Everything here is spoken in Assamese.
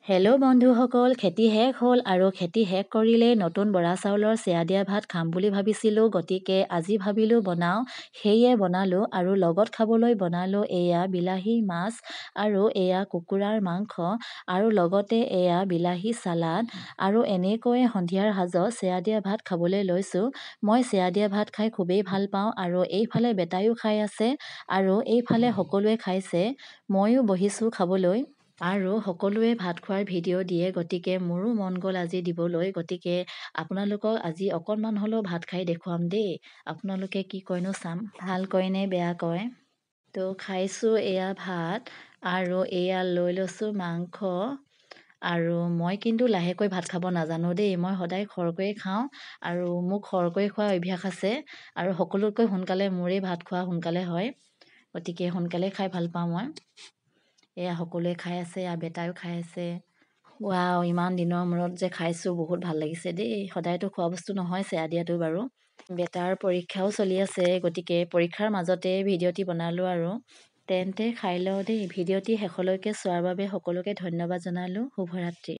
হেল্ল' বন্ধুসকল, খেতি শেষ হ'ল আৰু খেতি শেষ কৰিলেই নতুন বৰা চাউলৰ চেয়া দিয়া ভাত খাম বুলি ভাবিছিলোঁ। গতিকে আজি ভাবিলোঁ বনাওঁ, সেয়ে বনালোঁ আৰু লগত খাবলৈ বনালোঁ এয়া বিলাহী মাছ আৰু এয়া কুকুৰাৰ মাংস আৰু লগতে এয়া বিলাহী চালাড আৰু এনেকৈয়ে সন্ধিয়াৰ সাজত চেয়া দিয়া ভাত খাবলৈ লৈছোঁ। মই চেয়া দিয়া ভাত খাই খুবেই ভাল পাওঁ আৰু এইফালে বেটায়ো খাই আছে আৰু এইফালে সকলোৱে খাইছে, ময়ো বহিছোঁ খাবলৈ। আৰু সকলোৱে ভাত খোৱাৰ ভিডিঅ' দিয়ে, গতিকে মোৰো মন গ'ল আজি দিবলৈ। গতিকে আপোনালোকক আজি অকণমান হ'লেও ভাত খাই দেখুৱাম দেই। আপোনালোকে কি কয়নো চাম, ভাল কয় নে বেয়া কয়। তো খাইছোঁ এয়া ভাত আৰু এয়া লৈ লৈছোঁ মাংস। আৰু মই কিন্তু লাহেকৈ ভাত খাব নাজানো দেই, মই সদায় খৰকৈয়ে খাওঁ আৰু মোক খৰকৈ খোৱা অভ্যাস আছে আৰু সকলোতকৈ সোনকালে মোৰেই ভাত খোৱা সোনকালে হয়। গতিকে সোনকালে খাই ভাল পাওঁ মই। এয়া সকলোৱে খাই আছে, এয়া বেটায়ো খাই আছে। ৱাও, ইমান দিনৰ মূৰত যে খাইছোঁ, বহুত ভাল লাগিছে দেই। সদায়তো খোৱা বস্তু নহয় চেয়া দিয়াটো বাৰু। বেটাৰ পৰীক্ষাও চলি আছে, গতিকে পৰীক্ষাৰ মাজতে ভিডিঅ'টি বনালোঁ আৰু। তেন্তে খাই লওঁ দেই। ভিডিঅ'টি শেষলৈকে চোৱাৰ বাবে সকলোকে ধন্যবাদ জনালোঁ। শুভৰাত্ৰি।